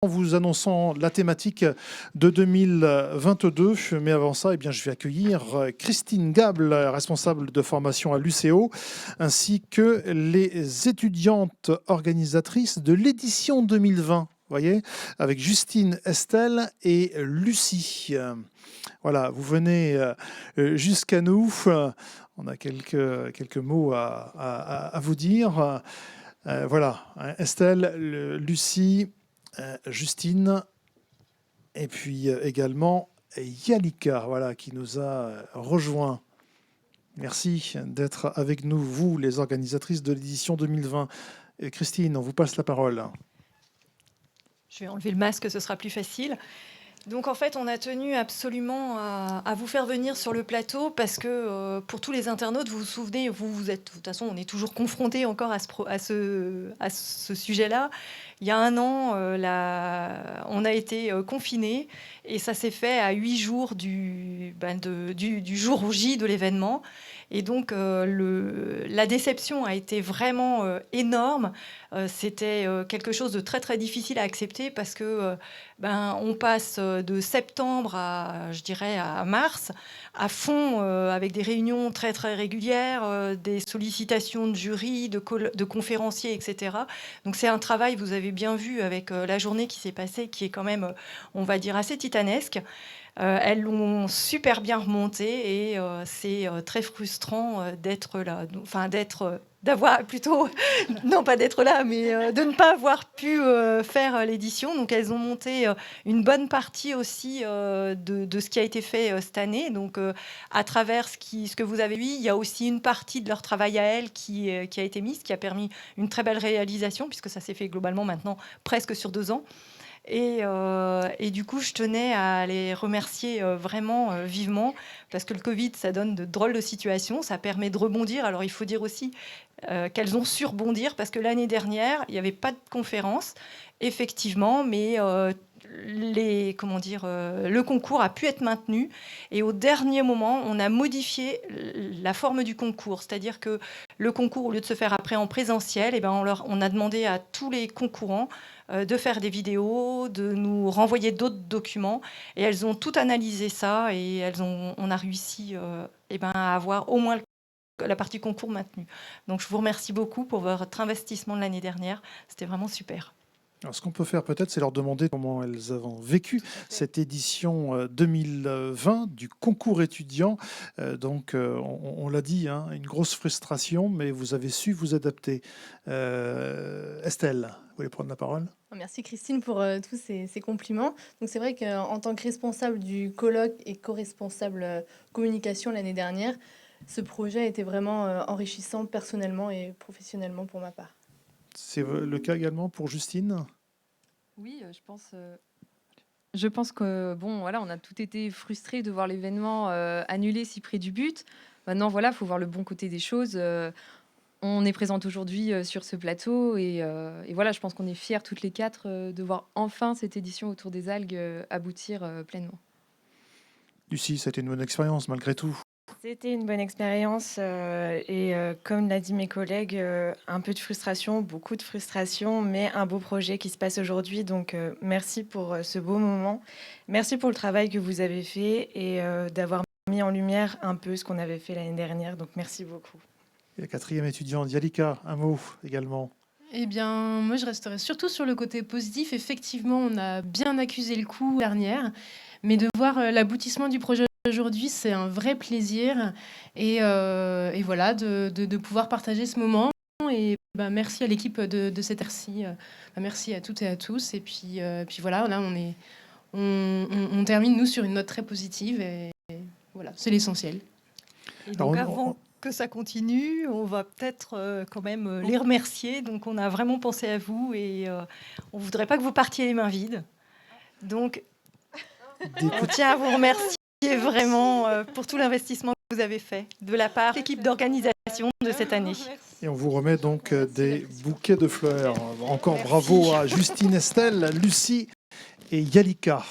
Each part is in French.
En vous annonçant la thématique de 2022, mais avant ça, je vais accueillir Christine Gable, responsable de formation à l'UCO, ainsi que les étudiantes organisatrices de l'édition 2020. Vous voyez, avec Justine, Estelle et Lucie. Voilà, vous venez jusqu'à nous. On a quelques mots à vous dire. Voilà, Estelle, Lucie, Justine, et puis également Yalika, voilà, qui nous a rejoint. Merci d'être avec nous, vous, les organisatrices de l'édition 2020. Et Christine, on vous passe la parole. Je vais enlever le masque, ce sera plus facile. Donc en fait, on a tenu absolument à vous faire venir sur le plateau parce que pour tous les internautes, vous vous souvenez, vous êtes, de toute façon, on est toujours confrontés encore à ce sujet-là. Il y a un an, on a été confinés et ça s'est fait à 8 jours du jour J de l'événement. Et donc la déception a été vraiment énorme. C'était quelque chose de très très difficile à accepter parce que on passe de septembre je dirais à mars, à fond, avec des réunions très très régulières, des sollicitations de jury, de conférenciers, etc. Donc c'est un travail, vous avez bien vu avec la journée qui s'est passée, qui est quand même, on va dire, assez titanesque. Elles l'ont super bien remonté et c'est très frustrant d'être là, d'avoir plutôt, non pas d'être là, mais de ne pas avoir pu faire l'édition. Donc elles ont monté une bonne partie aussi de ce qui a été fait cette année. Donc à travers ce que vous avez vu, il y a aussi une partie de leur travail à elles qui a été mise, qui a permis une très belle réalisation, puisque ça s'est fait globalement maintenant presque sur 2 ans. Et du coup, je tenais à les remercier vraiment vivement, parce que le Covid, ça donne de drôles de situations, ça permet de rebondir. Alors, il faut dire aussi qu'elles ont su rebondir, parce que l'année dernière, il n'y avait pas de conférence, effectivement, mais le concours a pu être maintenu. Et au dernier moment, on a modifié la forme du concours. C'est-à-dire que le concours, au lieu de se faire après en présentiel, on a demandé à tous les concourants de faire des vidéos, de nous renvoyer d'autres documents. Et elles ont tout analysé ça et on a réussi à avoir au moins la partie concours maintenue. Donc je vous remercie beaucoup pour votre investissement de l'année dernière. C'était vraiment super. Alors, ce qu'on peut faire peut-être, c'est leur demander comment elles ont vécu cette édition 2020 du concours étudiant. On l'a dit, hein, une grosse frustration, mais vous avez su vous adapter. Estelle, vous voulez prendre la parole ? Merci Christine pour tous ces compliments. Donc c'est vrai qu'en tant que responsable du colloque et co-responsable communication l'année dernière, ce projet a été vraiment enrichissant personnellement et professionnellement pour ma part. C'est le cas également pour Justine ? Oui, je pense que bon, voilà, on a tout été frustrés de voir l'événement annulé si près du but. Maintenant, voilà, faut voir le bon côté des choses. On est présente aujourd'hui sur ce plateau et voilà, je pense qu'on est fiers toutes les quatre de voir enfin cette édition autour des algues aboutir pleinement. Lucie, c'était une bonne expérience malgré tout. C'était une bonne expérience comme l'a dit mes collègues, un peu de frustration, beaucoup de frustration, mais un beau projet qui se passe aujourd'hui. Donc merci pour ce beau moment. Merci pour le travail que vous avez fait et d'avoir mis en lumière un peu ce qu'on avait fait l'année dernière. Donc merci beaucoup. Et la quatrième étudiante, Yalika, un mot également. Eh bien, moi, je resterai surtout sur le côté positif. Effectivement, on a bien accusé le coup dernière, mais de voir l'aboutissement du projet aujourd'hui, c'est un vrai plaisir. Et voilà, de pouvoir partager ce moment. Et merci à l'équipe de cette RCI. Merci à toutes et à tous. Et puis voilà, là, on termine, nous, sur une note très positive. Et voilà, c'est l'essentiel. Et donc, avant que ça continue, on va peut-être quand même les remercier. Donc, on a vraiment pensé à vous et on ne voudrait pas que vous partiez les mains vides. Donc, on tient à vous remercier vraiment pour tout l'investissement que vous avez fait de la part de l'équipe d'organisation de cette année. Et on vous remet donc des bouquets de fleurs. Encore bravo à Justine, Estelle, Lucie et Yalika.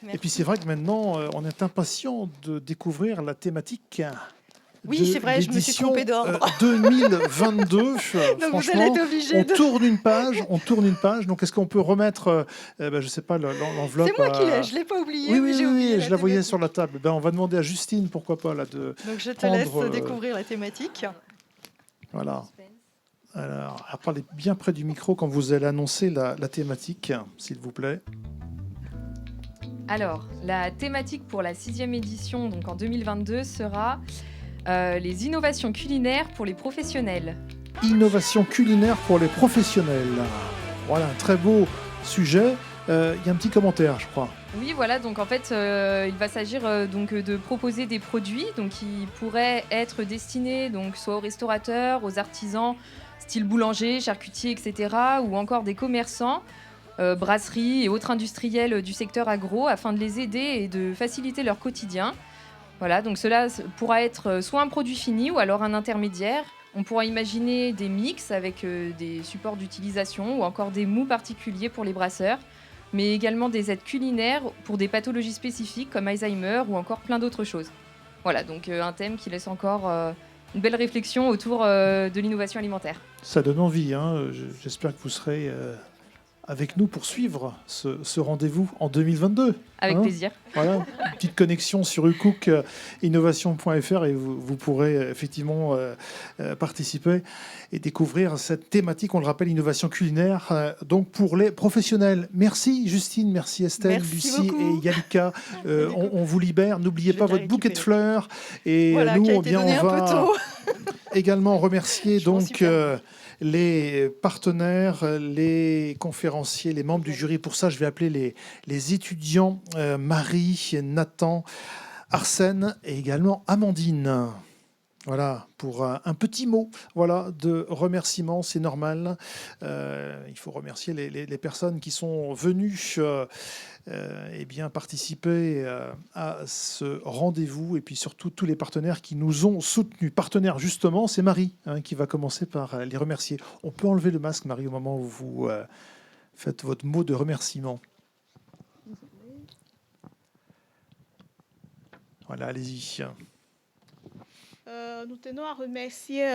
Merci. Et puis c'est vrai que maintenant, on est impatient de découvrir la thématique Oui, c'est vrai, je me suis l'édition, trompée d'ordre. 2022. Donc vous allez Franchement, être obligé on de... tourne une page. Donc, est-ce qu'on peut remettre, je sais pas, l'enveloppe C'est moi qui l'ai, je ne l'ai pas oublié, Oui, mais oui, j'ai oui, oublié oui, je la voyais thématique. sur la table. Ben, on va demander à Justine, pourquoi pas, là, de Donc je te prendre, laisse découvrir la thématique. voilà. Alors, parlez bien près du micro quand vous allez annoncer la thématique, s'il vous plaît. Alors, la thématique pour la 6e édition, donc en 2022, sera les innovations culinaires pour les professionnels. Innovation culinaire pour les professionnels. Voilà, un très beau sujet. Il y a un petit commentaire, je crois. Oui, voilà, donc en fait, il va s'agir donc de proposer des produits donc, qui pourraient être destinés donc, soit aux restaurateurs, aux artisans, style boulanger, charcutier, etc., ou encore des commerçants, brasseries et autres industriels du secteur agro, afin de les aider et de faciliter leur quotidien. Voilà, donc cela pourra être soit un produit fini ou alors un intermédiaire. On pourra imaginer des mix avec des supports d'utilisation ou encore des mous particuliers pour les brasseurs, mais également des aides culinaires pour des pathologies spécifiques comme Alzheimer ou encore plein d'autres choses. Voilà, donc un thème qui laisse encore une belle réflexion autour de l'innovation alimentaire. Ça donne envie. Hein. J'espère que vous serez avec nous pour suivre ce rendez-vous en 2022. Avec plaisir. Voilà, une petite connexion sur ucookinnovation.fr et vous pourrez effectivement participer et découvrir cette thématique, on le rappelle, innovation culinaire, donc pour les professionnels. Merci Justine, merci Estelle, Merci Lucie beaucoup. et Yalika. On vous libère, n'oubliez pas votre bouquet de fleurs. Et Voilà, nous, qui a on été donné un peu va tôt. également remercier Je m'en suis donc perdue. les partenaires, les conférenciers, les membres du jury. Pour ça, je vais appeler les étudiants Marie, Nathan, Arsène et également Amandine. Voilà, pour un petit mot de remerciement, c'est normal. Il faut remercier les personnes qui sont venues participer à ce rendez-vous et puis surtout tous les partenaires qui nous ont soutenus. Partenaire, justement, c'est Marie qui va commencer par les remercier. On peut enlever le masque, Marie, au moment où vous faites votre mot de remerciement. Voilà, allez-y. Nous tenons à remercier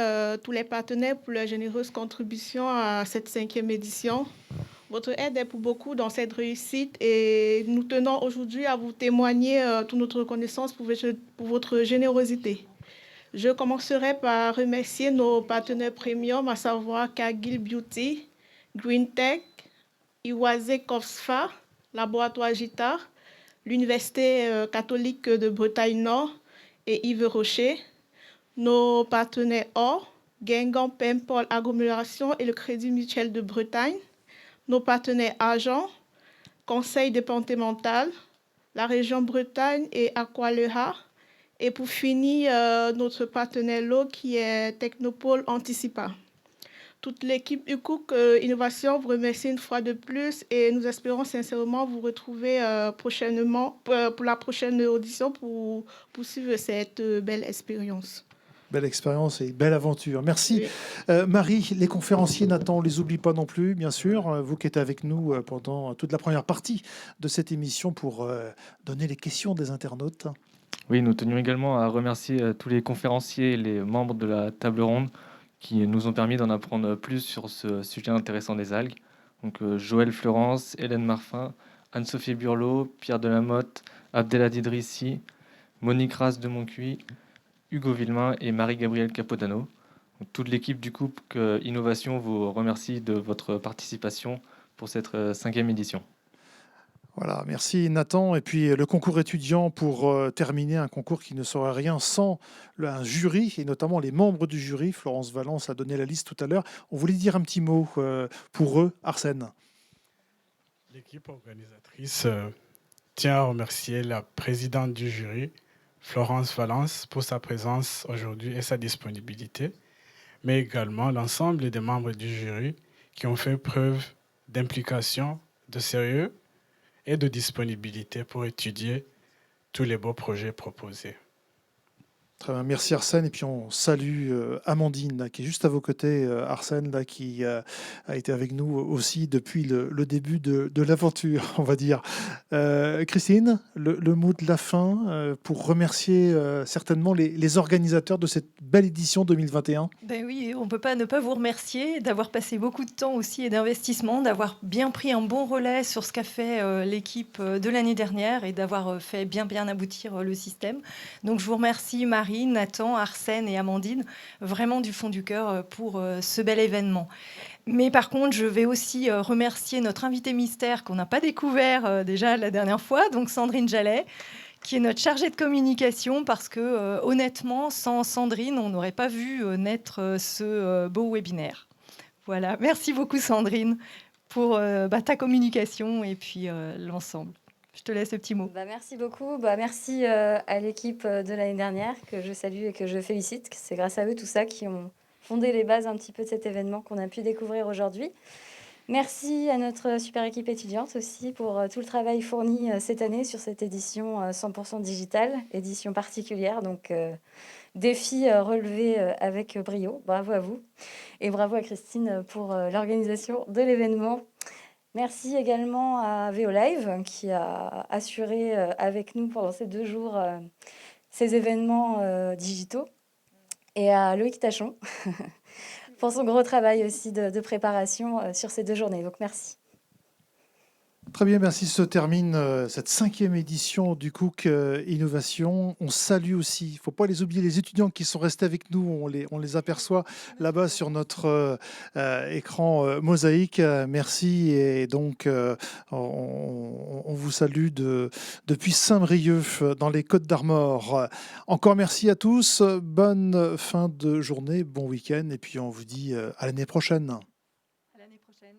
tous les partenaires pour leur généreuse contribution à cette 5e édition. Votre aide est pour beaucoup dans cette réussite et nous tenons aujourd'hui à vous témoigner toute notre reconnaissance pour votre générosité. Je commencerai par remercier nos partenaires premium, à savoir Cargill Beauty, Green Tech, Iwase Kofsfa, Laboratoire Gita, l'Université catholique de Bretagne Nord et Yves Rocher. Nos partenaires OR, Guingamp, Paimpol, Agglomération et le Crédit Mutuel de Bretagne. Nos partenaires Argent, Conseil départemental, la région Bretagne et Aqualeha. Et pour finir, notre partenaire L'eau qui est Technopole Anticipa. Toute l'équipe UCOOK Innovation vous remercie une fois de plus et nous espérons sincèrement vous retrouver prochainement pour la prochaine audition pour poursuivre cette belle expérience. Belle expérience et belle aventure. Merci. Oui. Marie, les conférenciers, Nathan, on ne les oublie pas non plus, bien sûr. Vous qui êtes avec nous pendant toute la première partie de cette émission pour donner les questions des internautes. Oui, nous tenions également à remercier tous les conférenciers et les membres de la table ronde qui nous ont permis d'en apprendre plus sur ce sujet intéressant des algues. Donc Joël Florence, Hélène Marfin, Anne-Sophie Burlot, Pierre Delamotte, Abdelhadi Drissi, Monique Rasse de Moncuy, Hugo Villemain et Marie-Gabrielle Capodano. Donc, toute l'équipe du couple Innovation vous remercie de votre participation pour cette 5e édition. Voilà, merci Nathan. Et puis le concours étudiant pour terminer, un concours qui ne serait rien sans un jury, et notamment les membres du jury. Florence Valence a donné la liste tout à l'heure. On voulait dire un petit mot pour eux, Arsène. L'équipe organisatrice tient à remercier la présidente du jury, Florence Valence, pour sa présence aujourd'hui et sa disponibilité, mais également l'ensemble des membres du jury qui ont fait preuve d'implication, de sérieux et de disponibilité pour étudier tous les beaux projets proposés. Très bien, merci Arsène. Et puis on salue Amandine, là, qui est juste à vos côtés, Arsène, là, qui a été avec nous aussi depuis le début de l'aventure, on va dire. Christine, le mot de la fin pour remercier certainement les organisateurs de cette belle édition 2021. Ben oui, on ne peut pas ne pas vous remercier d'avoir passé beaucoup de temps aussi et d'investissement, d'avoir bien pris un bon relais sur ce qu'a fait l'équipe de l'année dernière et d'avoir fait bien aboutir le système. Donc je vous remercie Marie, Nathan, Arsène et Amandine, vraiment du fond du cœur pour ce bel événement. Mais par contre, je vais aussi remercier notre invité mystère qu'on n'a pas découvert déjà la dernière fois, donc Sandrine Jallet, qui est notre chargée de communication, parce que honnêtement, sans Sandrine, on n'aurait pas vu naître ce beau webinaire. Voilà, merci beaucoup Sandrine pour ta communication et puis l'ensemble. Je te laisse le petit mot. Merci beaucoup. Merci à l'équipe de l'année dernière que je salue et que je félicite. C'est grâce à eux tout ça qui ont fondé les bases un petit peu de cet événement qu'on a pu découvrir aujourd'hui. Merci à notre super équipe étudiante aussi pour tout le travail fourni cette année sur cette édition 100% digitale, édition particulière. Donc, défi relevé avec brio. Bravo à vous. Et bravo à Christine pour l'organisation de l'événement. Merci également à VO Live qui a assuré avec nous pendant ces 2 jours ces événements digitaux. Et à Loïc Tachon pour son gros travail aussi de préparation sur ces 2 journées. Donc merci. Très bien, merci. Se termine cette 5e édition du Cook Innovation. On salue aussi, il ne faut pas les oublier, les étudiants qui sont restés avec nous. On les aperçoit là-bas sur notre écran mosaïque. Merci. Et donc, on vous salue depuis Saint-Brieuc, dans les Côtes-d'Armor. Encore merci à tous. Bonne fin de journée, bon week-end. Et puis, on vous dit à l'année prochaine. À l'année prochaine.